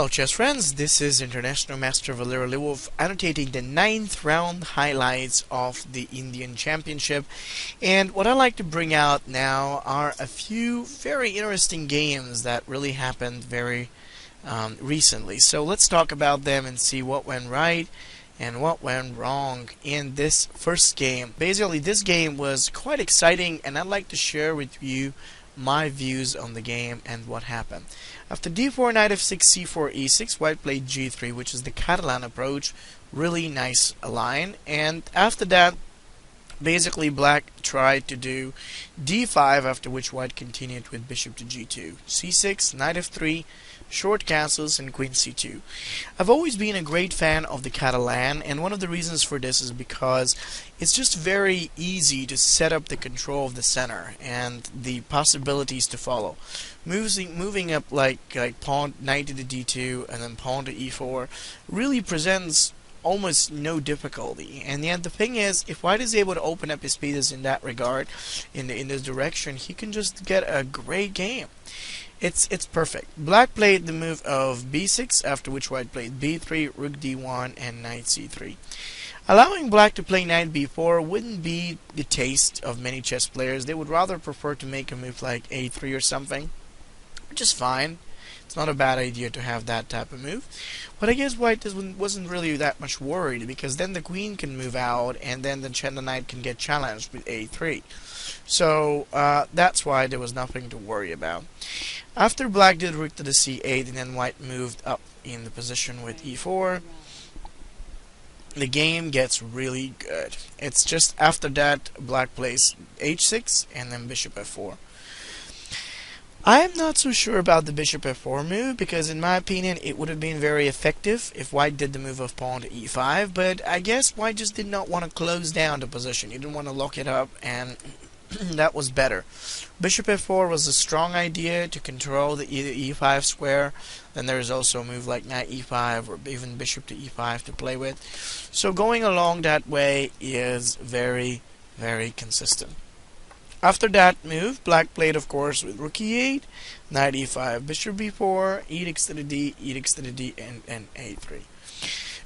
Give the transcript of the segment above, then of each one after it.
Hello chess friends, this is International Master Lilov annotating the 9th round highlights of the Indian Championship, and what I like to bring out now are a few very interesting games that really happened very recently. So let's talk about them and see what went right and what went wrong in this first game. Basically, this game was quite exciting, and I'd like to share with you my views on the game and what happened. After d4, knight f6, c4, e6, white played g3, which is the Catalan approach. Really nice line. And after that, basically black tried to do d5, after which white continued with bishop to g2, c6, knight f3, short castles, and queen c2. I've always been a great fan of the Catalan, and one of the reasons for this is because it's just very easy to set up the control of the center and the possibilities to follow. Moving up like pawn knight to the d2 and then pawn to e4 really presents almost no difficulty. And yet the thing is, if white is able to open up his pieces in that regard, in this direction, he can just get a great game. It's perfect. Black played the move of b6, after which white played b3, rook d1, and knight c3. Allowing black to play knight b4 wouldn't be the taste of many chess players. They would rather prefer to make a move like a3 or something, which is fine. It's not a bad idea to have that type of move. But I guess white wasn't really that much worried, because then the queen can move out and then the knight can get challenged with a3. So that's why there was nothing to worry about. After black did rook to the c8 and then white moved up in the position with e4, the game gets really good. It's just after that black plays h6 and then bishop f4. I am not so sure about the bishop f4 move, because in my opinion it would have been very effective if white did the move of pawn to e5, but I guess white just did not want to close down the position. He didn't want to lock it up, and that was better. Bishop f4 was a strong idea to control the e5 square. Then there is also a move like knight e5 or even bishop to e5 to play with. So going along that way is very, very consistent. After that move, black played, of course, with rook e8, knight e5, bishop b4, edicts to the d, edicts to the d, and a3.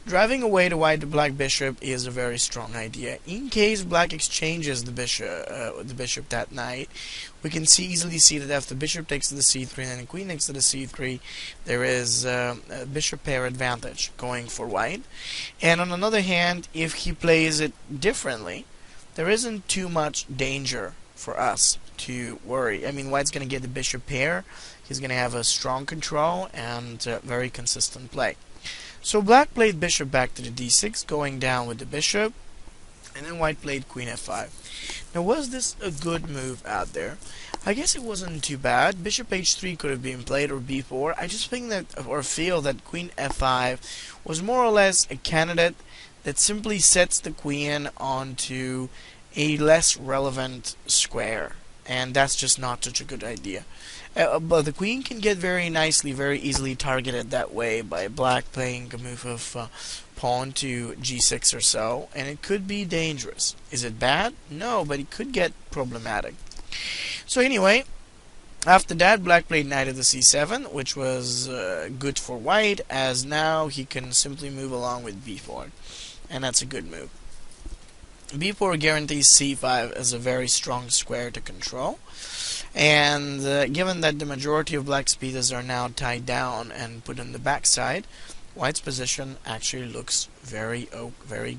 Driving away the white-black bishop is a very strong idea. In case black exchanges the bishop that night, we can easily see that after bishop takes to the c3 and then queen takes to the c3, there is a bishop pair advantage going for white. And on the other hand, if he plays it differently, there isn't too much danger for us to worry. I mean, white's going to get the bishop pair. He's going to have a strong control and very consistent play. So black played bishop back to the d6, going down with the bishop, and then white played queen f5. Now, was this a good move out there? I guess it wasn't too bad. Bishop h3 could have been played, or b4. I just think that, or feel that queen f5 was more or less a candidate that simply sets the queen onto a less relevant square, and that's just not such a good idea. But the queen can get very easily targeted that way by black playing a move of pawn to g6 or so, and it could be dangerous. Is it bad? No, but it could get problematic. So anyway, after that, black played knight to the c7, which was good for white, as now he can simply move along with b4, and that's a good move. b4 guarantees c5 as a very strong square to control, and given that the majority of black's pieces are now tied down and put on the backside, white's position actually looks very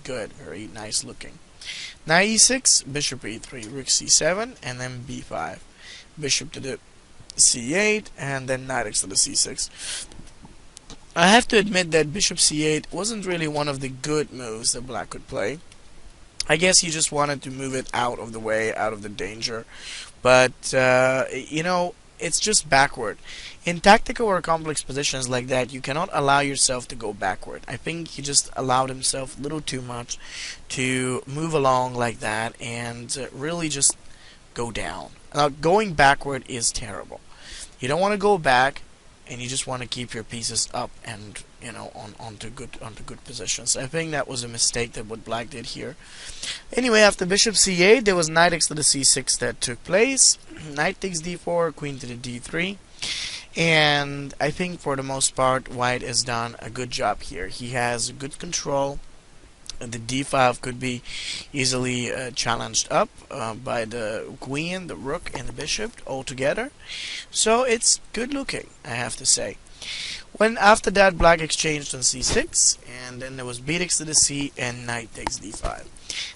good, very nice looking. Knight e6, bishop e3, rook c7, and then b5, bishop to the c8, and then knight to the c6. I have to admit that bishop c8 wasn't really one of the good moves that black could play. I guess he just wanted to move it out of the way, out of the danger. But, you know, it's just backward. In tactical or complex positions like that, you cannot allow yourself to go backward. I think he just allowed himself a little too much to move along like that and really just go down. Now, going backward is terrible. You don't want to go back, and you just want to keep your pieces up and, you know, onto good positions. I think that was a mistake that what black did here. Anyway, after bishop c8, there was knight to the c6 that took place. Knight takes d4, queen to the d3, And I think for the most part, white has done a good job here. He has good control. The d5 could be easily challenged up by the queen, the rook, and the bishop all together. So it's good looking, I have to say. When after that, black exchanged on c6, and then there was b takes to the c, and knight takes d5.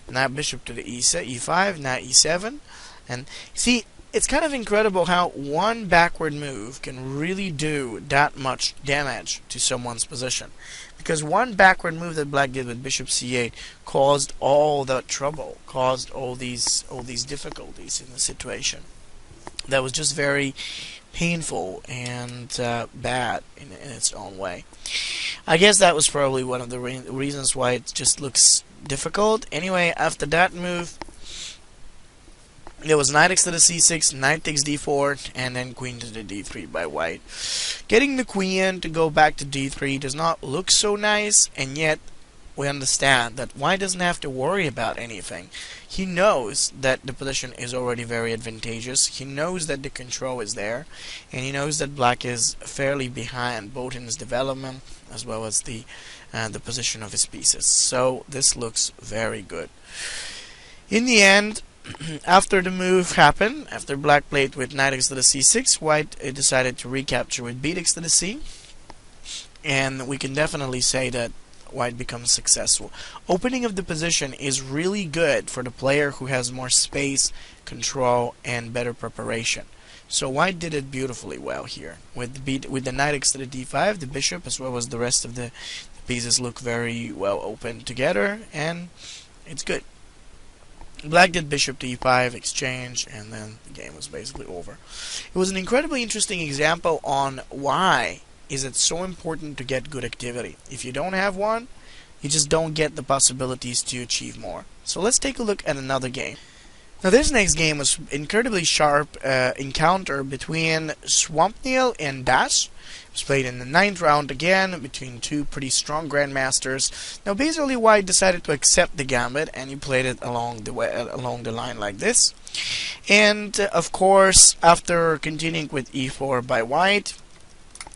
Now bishop to the e5, knight e7, and see, it's kind of incredible how one backward move can really do that much damage to someone's position. Because one backward move that black did with bishop c8 caused all that trouble, caused all these difficulties in the situation. That was just very painful and bad in its own way. I guess that was probably one of the reasons why it just looks difficult. Anyway, after that move, there was knight takes to the c6, knight takes d4, and then queen to the d3 by white. Getting the queen to go back to d3 does not look so nice, and yet we understand that white doesn't have to worry about anything. He knows that the position is already very advantageous, he knows that the control is there, and he knows that black is fairly behind both in his development as well as the position of his pieces. So this looks very good. In the end, after the move happened, after black played with knight takes to the c6, white decided to recapture with b takes to the c, and we can definitely say that white becomes successful. Opening of the position is really good for the player who has more space, control, and better preparation. So white did it beautifully well here. With the knight takes to the d5, the bishop as well as the rest of the pieces look very well open together, and it's good. Black did bishop to e5, exchange, and then the game was basically over. It was an incredibly interesting example on why is it so important to get good activity. If you don't have one, you just don't get the possibilities to achieve more. So let's take a look at another game. Now this next game was incredibly sharp encounter between Swampnil and Dash. It was played in the 9th round again between two pretty strong grandmasters. Now basically white decided to accept the gambit and he played it along the line like this. And of course, after continuing with e4 by white,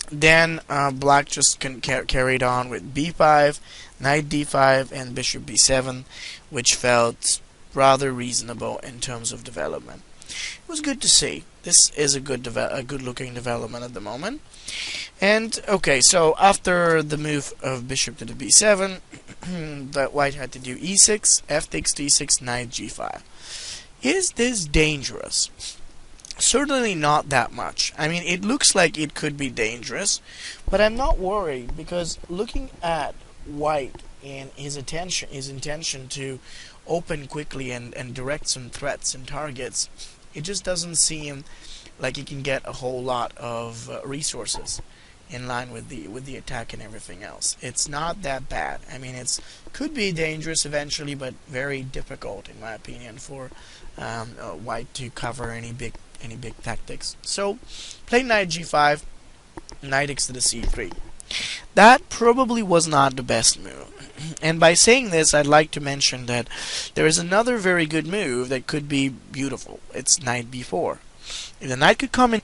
then black just carried on with b5, knight d5, and bishop b7, which felt rather reasonable in terms of development. It was good to see. This is a good looking development at the moment. And okay, so after the move of bishop to the b7, that white had to do e6, f takes d6, knight g5. Is this dangerous? Certainly not that much. I mean, it looks like it could be dangerous, but I'm not worried because looking at white and his intention to open quickly and direct some threats and targets, it just doesn't seem like he can get a whole lot of resources in line with the attack and everything else. It's not that bad. I mean, it's could be dangerous eventually, but very difficult in my opinion for white to cover any big tactics. So play knight g5, knight takes to the c3. That probably was not the best move. And by saying this, I'd like to mention that there is another very good move that could be beautiful. It's knight b4. If the knight could come in,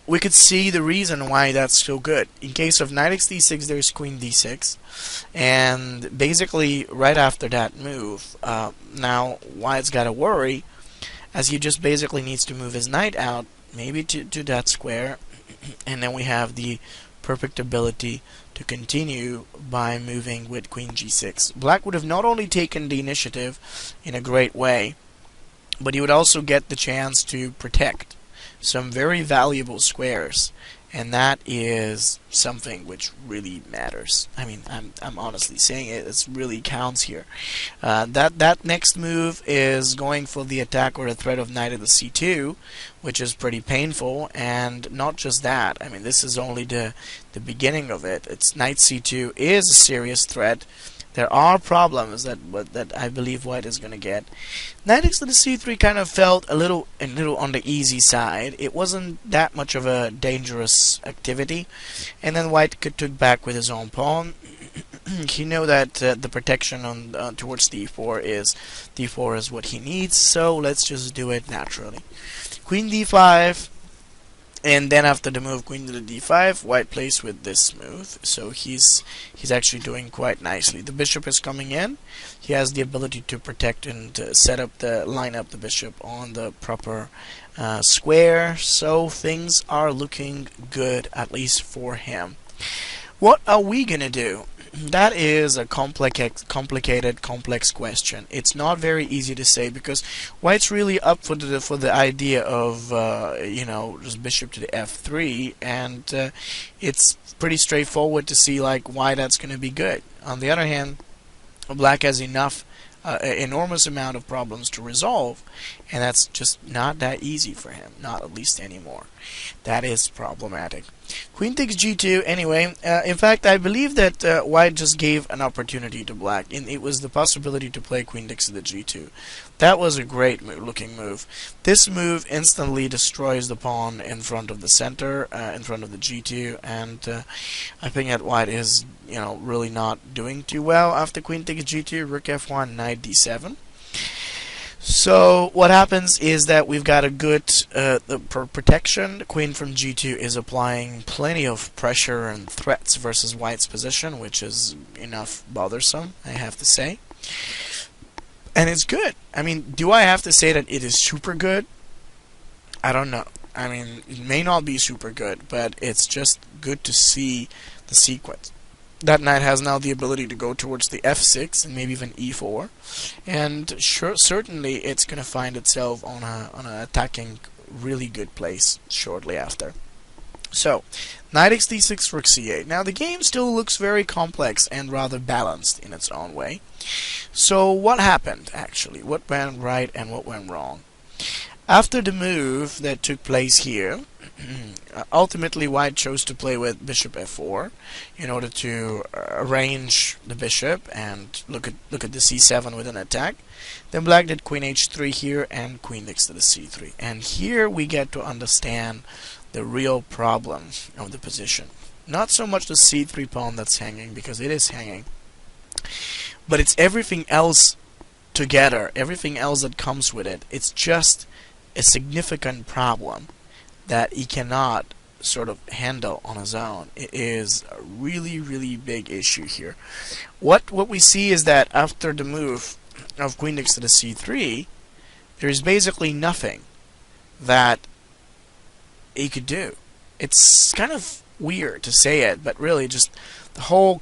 we could see the reason why that's so good. In case of knight takes d6, there's queen d6. And basically, right after that move, now white's got to worry, as he just basically needs to move his knight out, maybe to that square, and then we have the perfect ability to continue by moving with queen g6. Black would have not only taken the initiative in a great way, but he would also get the chance to protect some very valuable squares, and that is something which really matters. I mean, I'm honestly saying it. It really counts here. That next move is going for the attack or the threat of knight at the c2, which is pretty painful. And not just that. I mean, this is only the beginning of it. It's knight c2 is a serious threat. There are problems that I believe white is going to get. Knight takes to the c3 kind of felt a little on the easy side. It wasn't that much of a dangerous activity. And then white took back with his own pawn. He knew that the protection on towards d4 is what he needs. So let's just do it naturally. Queen d5. And then after the move queen to the d5, white plays with this move, so he's actually doing quite nicely. The bishop is coming in. He has the ability to protect and set up line up the bishop on the proper square, so things are looking good, at least for him. What are we gonna do? That is a complicated, complex question. It's not very easy to say because white's really up for the idea of just bishop to the f3, and it's pretty straightforward to see like why that's going to be good. On the other hand, black has enormous amount of problems to resolve, and that's just not that easy for him, not at least anymore. That is problematic. Queen takes g2 anyway. In fact, I believe that white just gave an opportunity to black, and it was the possibility to play queen takes to the g2. That was a great looking move. This move instantly destroys the pawn in front of the center, in front of the g2, and I think that white is really not doing too well after queen takes g2, rook f1, knight d7. So what happens is that we've got a good protection. The queen from g2 is applying plenty of pressure and threats versus white's position, which is enough bothersome, I have to say. And it's good. I mean, do I have to say that it is super good? I don't know. I mean, it may not be super good, but it's just good to see the sequence. That knight has now the ability to go towards the f6 and maybe even e4, and certainly it's going to find itself on an attacking really good place shortly after. So, knight x d6, rook c8. Now the game still looks very complex and rather balanced in its own way. So what happened actually? What went right and what went wrong? After the move that took place here, ultimately white chose to play with bishop f4 in order to arrange the bishop and look at the c7 with an attack. Then black did queen h3 here and queen takes to the c3. And here we get to understand the real problem of the position. Not so much the c3 pawn that's hanging, because it is hanging, but it's everything else together, everything else that comes with it. It's just a significant problem that he cannot sort of handle on his own. It is a really, really big issue here. What we see is that after the move of queen takes to the c3, there is basically nothing that he could do. It's kind of weird to say it, but really just the whole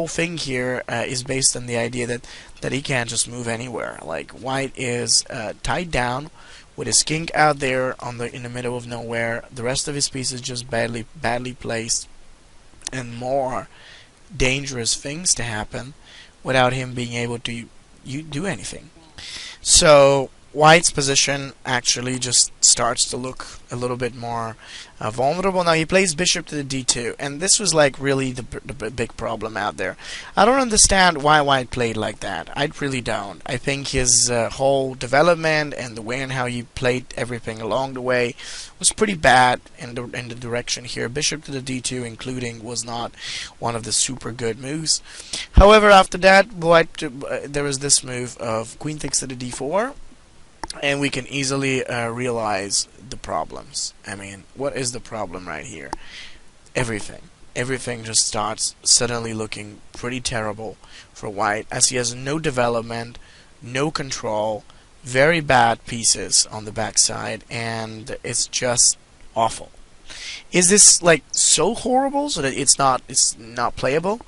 thing here is based on the idea that he can't just move anywhere. Like white is tied down with his king out there in the middle of nowhere. The rest of his pieces just badly placed, and more dangerous things to happen without him being able to do anything. So white's position actually just starts to look a little bit more vulnerable. Now he plays bishop to the d2, and this was like really the big problem out there. I don't understand why white played like that. I really don't. I think his whole development and the way and how he played everything along the way was pretty bad in the direction here. Bishop to the d2 including was not one of the super good moves. However, after that, white there was this move of queen takes to the d4, and we can easily realize the problems. I mean, what is the problem right here? Everything. Everything just starts suddenly looking pretty terrible for white, as he has no development, no control, very bad pieces on the backside, and it's just awful. Is this like so horrible so that it's not playable?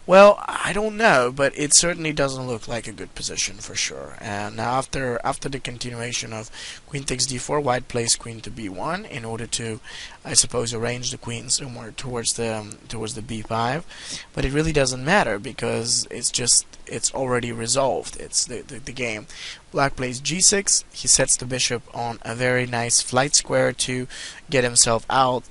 Well, I don't know, but it certainly doesn't look like a good position for sure. And now after the continuation of queen takes d4, white plays queen to b1 in order to, I suppose, arrange the queen somewhere towards the b5. But it really doesn't matter because it's already resolved. It's the game. Black plays g6. He sets the bishop on a very nice flight square to get himself out,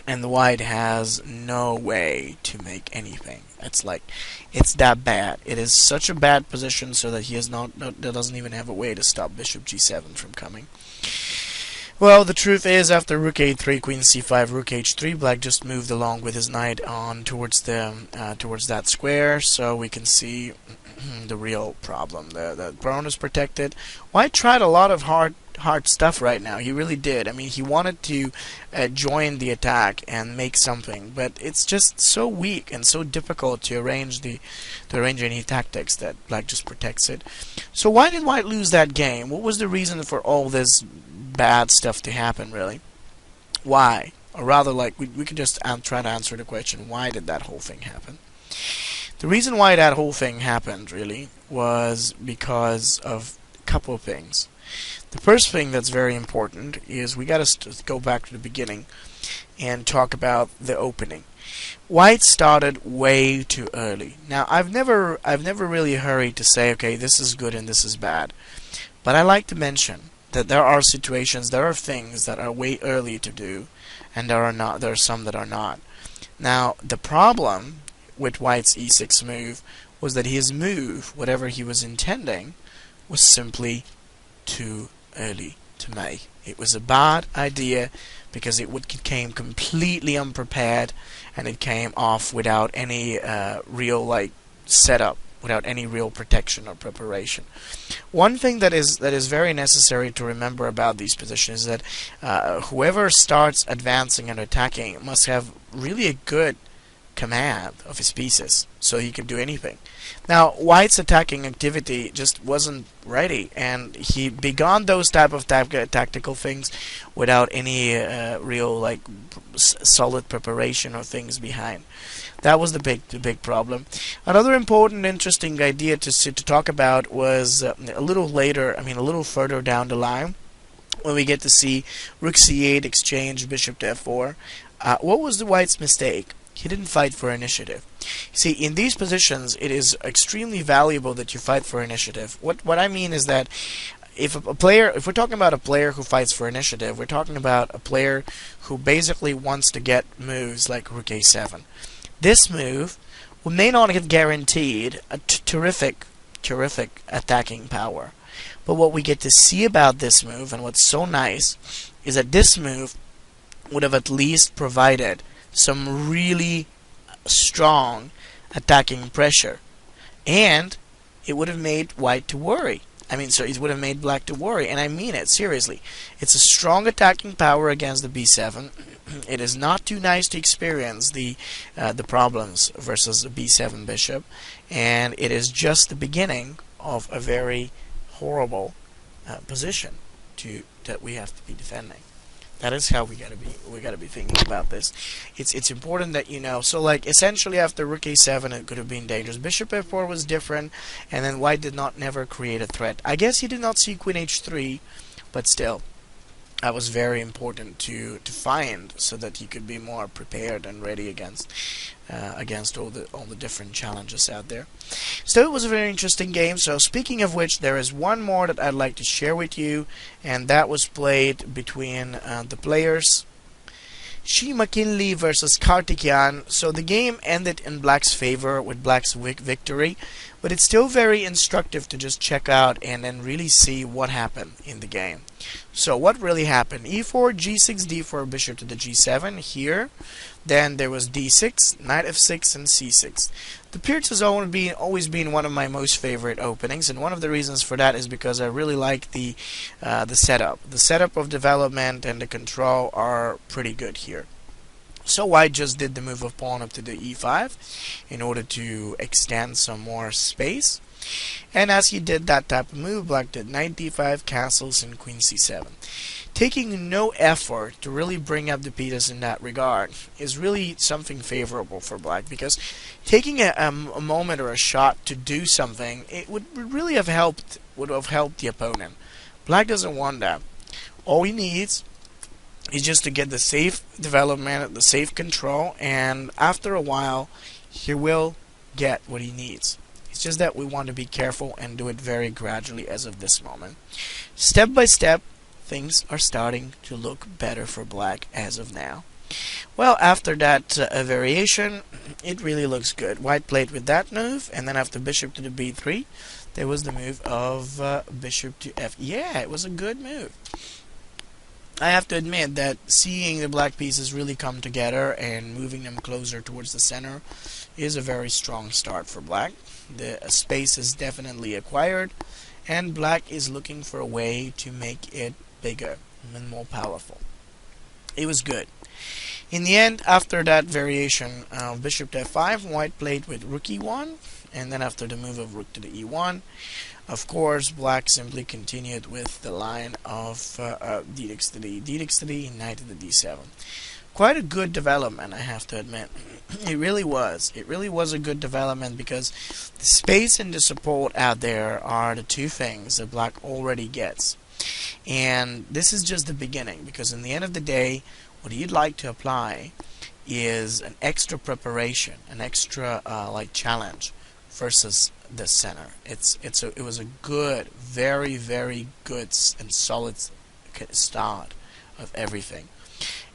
and the white has no way to make anything. It's that bad. It is such a bad position so that he doesn't even have a way to stop bishop g7 from coming. Well, the truth is, after rook a3, queen c5, rook h3, black just moved along with his knight on towards that square, so we can see the real problem. The pawn is protected. White tried a lot of hard hard stuff right now. He really did. I mean, he wanted to join the attack and make something, but it's just so weak and so difficult to arrange any tactics that Black just protects it. So why did White lose that game? What was the reason for all this bad stuff to happen, really? Why? Or rather, like, we could just try to answer the question, why did that whole thing happen? The reason why that whole thing happened, really, was because of a couple of things. The first thing that's very important is we got to go back to the beginning and talk about the opening. White started way too early. Now, I've never really hurried to say, okay, this is good and this is bad. But I like to mention that there are situations, there are things that are way early to do, and there are some that are not. Now, the problem with White's e6 move was that his move, whatever he was intending, was simply too early to make. It was a bad idea because it came completely unprepared, and it came off without any real setup, without any real protection or preparation. One thing that is very necessary to remember about these positions is that whoever starts advancing and attacking must have really a good command of his pieces, so he can do anything. Now, White's attacking activity just wasn't ready, and he began those type of tactical things without any real solid preparation or things behind. That was the big problem. Another important, interesting idea to talk about was a little later. I mean, a little further down the line, when we get to see Rook c8 exchange Bishop to f4. What was the White's mistake? He didn't fight for initiative. See, in these positions, it is extremely valuable that you fight for initiative. What I mean is that if we're talking about a player who fights for initiative, we're talking about a player who basically wants to get moves like Rook a7. This move may not have guaranteed a terrific attacking power. But what we get to see about this move, and what's so nice, is that this move would have at least provided some really strong attacking pressure, and it would have made White to worry. So it would have made Black to worry, and I mean it seriously. It's a strong attacking power against the b7. It is not too nice to experience the problems versus the b7 bishop, and it is just the beginning of a very horrible position that we have to be defending. That is how we gotta be thinking about this. It's important that you know. So essentially after Rook a7 it could have been dangerous. Bishop f4 was different, and then White did not never create a threat. I guess he did not see Queen h3, but still, that was very important to find so that he could be more prepared and ready against all the different challenges out there. So it was a very interesting game. So speaking of which, there is one more that I'd like to share with you, and that was played between the players Shi McKinley versus Karthikeyan. So the game ended in Black's favor with Black's victory, but it's still very instructive to just check out and then really see what happened in the game. So what really happened? e4, g6, d4, bishop to the g7 here. Then there was d6, knight f6, and c6. The Pierce has always been one of my most favorite openings, and one of the reasons for that is because I really like the setup. The setup of development and the control are pretty good here. So White just did the move of pawn up to the e5 in order to extend some more space. And as he did that type of move, Black did knight d5, castles, and queen c7. Taking no effort to really bring up the pieces in that regard is really something favorable for Black, because taking a moment or a shot to do something, it would really have helped the opponent. Black doesn't want that. All he needs is just to get the safe development, the safe control, and after a while he will get what he needs. It's just that we want to be careful and do it very gradually as of this moment. Step by step, things are starting to look better for Black as of now. Well, after that variation, it really looks good. White played with that move, and then after bishop to the b3, there was the move of bishop to f. Yeah, it was a good move. I have to admit that seeing the Black pieces really come together and moving them closer towards the center is a very strong start for Black. The space is definitely acquired, and Black is looking for a way to make it bigger and more powerful. It was good. In the end, after that variation of bishop to f5, white played with rook e1, and then after the move of rook to the e1, of course, black simply continued with the line of d takes to d, d takes to d, knight to the d7. Quite a good development, I have to admit. It really was. It really was a good development because the space and the support out there are the two things that black already gets. And this is just the beginning, because in the end of the day, what you'd like to apply is an extra preparation, an extra like challenge versus the center. It was a good, very good and solid start of everything.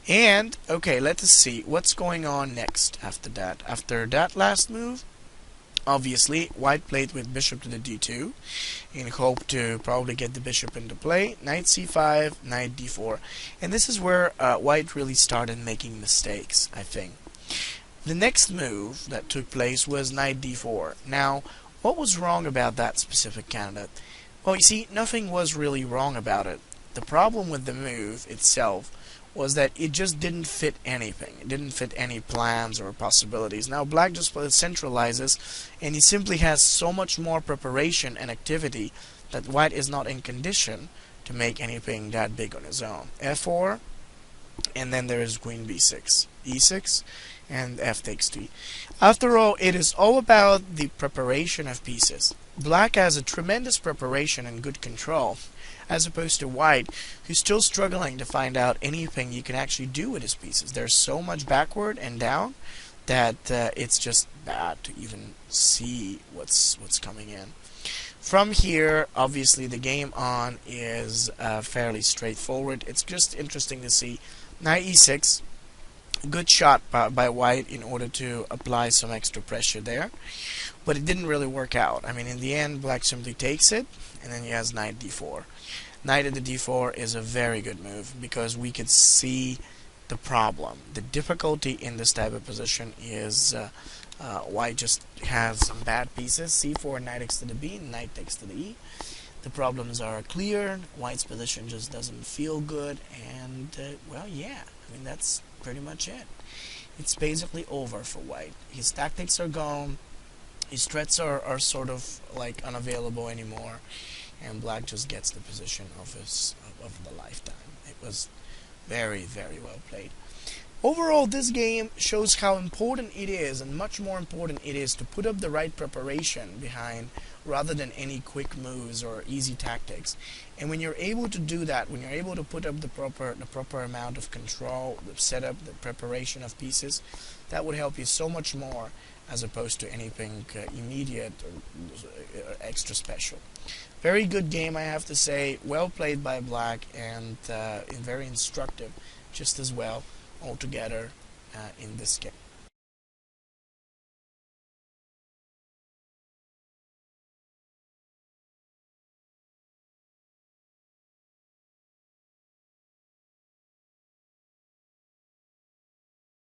And okay, let us see what's going on next after that. After that last move, obviously white played with bishop to the d2 in hope to probably get the bishop into play. Knight c5, knight d4, and this is where white really started making mistakes, I think. The next move that took place was knight d4. Now, what was wrong about that specific candidate? Well, you see, nothing was really wrong about it. The problem with the move itself was that it just didn't fit anything. It didn't fit any plans or possibilities. Now black just centralizes, and he simply has so much more preparation and activity that white is not in condition to make anything that big on his own. f4, and then there is queen b6, e6, and f takes d. After all, it is all about the preparation of pieces. Black has a tremendous preparation and good control, as opposed to white, who's still struggling to find out anything you can actually do with his pieces. There's so much backward and down that it's just bad to even see what's coming in. From here, obviously, the game on is fairly straightforward. It's just interesting to see knight e6. Good shot by white in order to apply some extra pressure there, but it didn't really work out. I mean, in the end, black simply takes it, and then he has knight d4. Knight at the d4 is a very good move because we could see the problem. The difficulty in this type of position is white just has some bad pieces. c4, knight takes to the b, knight takes to the e. The problems are clear. White's position just doesn't feel good, and well, yeah, I mean, that's pretty much it. It's basically over for white. His tactics are gone. His threats are sort of like unavailable anymore, and black just gets the position of the lifetime. It was very well played. Overall, this game shows how important it is, and much more important it is, to put up the right preparation behind rather than any quick moves or easy tactics. And when you're able to do that, when you're able to put up the proper amount of control, the setup, the preparation of pieces, that would help you so much more as opposed to anything immediate or extra special. Very good game, I have to say. Well played by black, and very instructive just as well altogether in this game.